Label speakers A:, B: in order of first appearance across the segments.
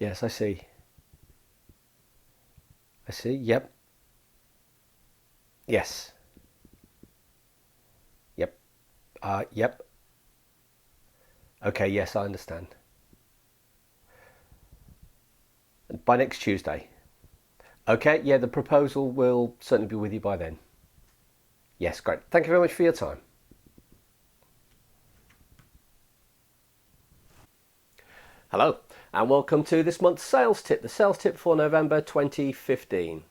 A: Yes, I see. I see. Yep. Yes. Yep. Yep. Okay, yes, I understand. By next Tuesday. Okay, yeah, the proposal will certainly be with you by then. Yes, great. Thank you very much for your time. Hello, and welcome to this month's sales tip, the sales tip for November 2015.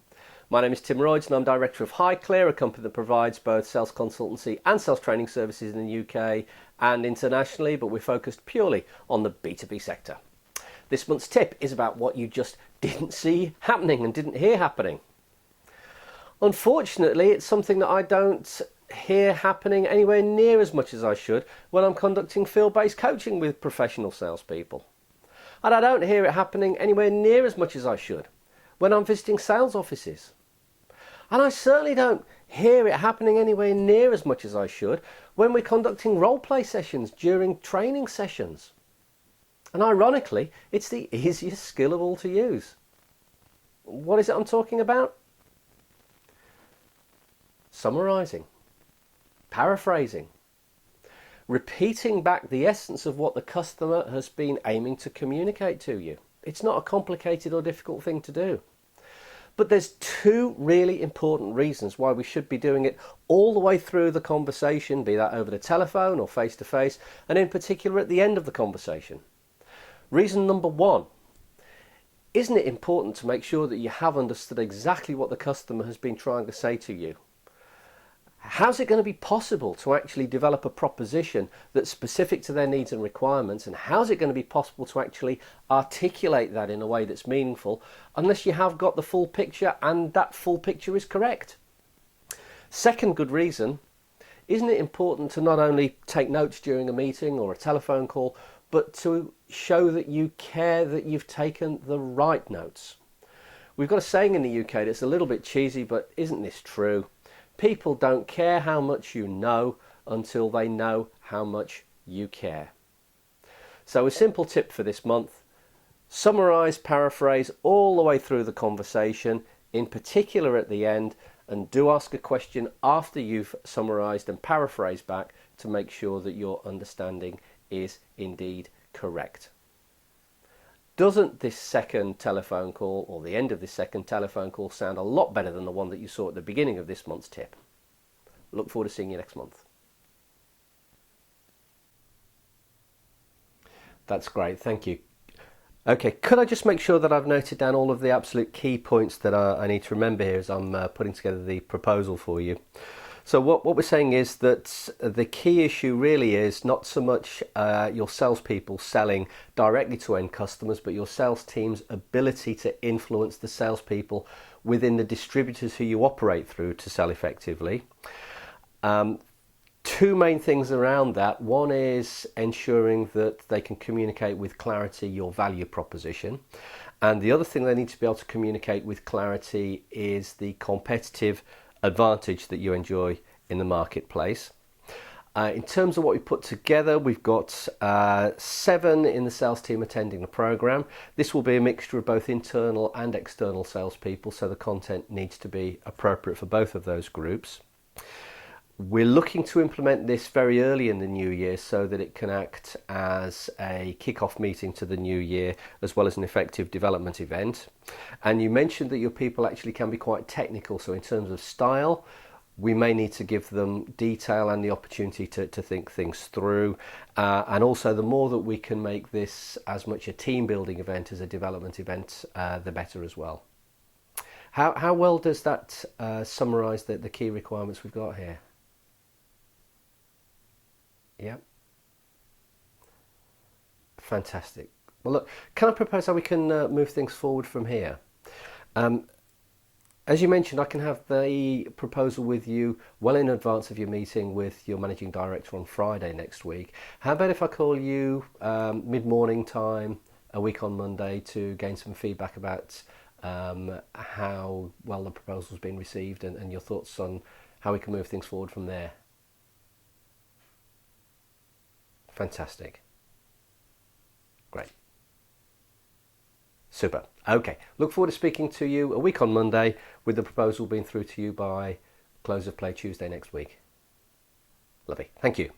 A: My name is Tim Royds and I'm director of Highclear, a company that provides both sales consultancy and sales training services in the UK and internationally, but we're focused purely on the B2B sector. This month's tip is about what you just didn't see happening and didn't hear happening. Unfortunately, it's something that I don't hear happening anywhere near as much as I should when I'm conducting field-based coaching with professional salespeople. And I don't hear it happening anywhere near as much as I should when I'm visiting sales offices. And I certainly don't hear it happening anywhere near as much as I should when we're conducting role-play sessions during training sessions. And ironically, it's the easiest skill of all to use. What is it I'm talking about? Summarising, paraphrasing, repeating back the essence of what the customer has been aiming to communicate to you. It's not a complicated or difficult thing to do. But there's two really important reasons why we should be doing it all the way through the conversation, be that over the telephone or face to face, and in particular at the end of the conversation. Reason number one, isn't it important to make sure that you have understood exactly what the customer has been trying to say to you? How's it going to be possible to actually develop a proposition that's specific to their needs and requirements, and how's it going to be possible to actually articulate that in a way that's meaningful unless you have got the full picture and that full picture is correct? Second good reason, isn't it important to not only take notes during a meeting or a telephone call, but to show that you care that you've taken the right notes? We've got a saying in the UK that's a little bit cheesy, but isn't this true? People don't care how much you know until they know how much you care. So a simple tip for this month, summarise, paraphrase all the way through the conversation, in particular at the end, and do ask a question after you've summarised and paraphrased back to make sure that your understanding is indeed correct. Doesn't this second telephone call or the end of this second telephone call sound a lot better than the one that you saw at the beginning of this month's tip? Look forward to seeing you next month. That's great, thank you. Okay, could I just make sure that I've noted down all of the absolute key points that I need to remember here as I'm putting together the proposal for you? So what we're saying is that the key issue really is not so much your salespeople selling directly to end customers, but your sales team's ability to influence the salespeople within the distributors who you operate through to sell effectively. Two main things around that. One is ensuring that they can communicate with clarity your value proposition. And the other thing they need to be able to communicate with clarity is the competitive advantage that you enjoy in the marketplace. In terms of what we put together, we've got 7 in the sales team attending the program. This will be a mixture of both internal and external salespeople, so the content needs to be appropriate for both of those groups. We're looking to implement this very early in the new year so that it can act as a kick-off meeting to the new year as well as an effective development event. And you mentioned that your people actually can be quite technical, so in terms of style we may need to give them detail and the opportunity to think things through, and also the more that we can make this as much a team building event as a development event, the better as well. How well does that summarise the key requirements we've got here? Yeah, fantastic. Well, look, can I propose how we can move things forward from here? As you mentioned, I can have the proposal with you well in advance of your meeting with your managing director on Friday next week. How about if I call you mid-morning time a week on Monday to gain some feedback about how well the proposal's been received and your thoughts on how we can move things forward from there? Fantastic. Great. Super. Okay. Look forward to speaking to you a week on Monday with the proposal being through to you by close of play Tuesday next week. Lovely. Thank you.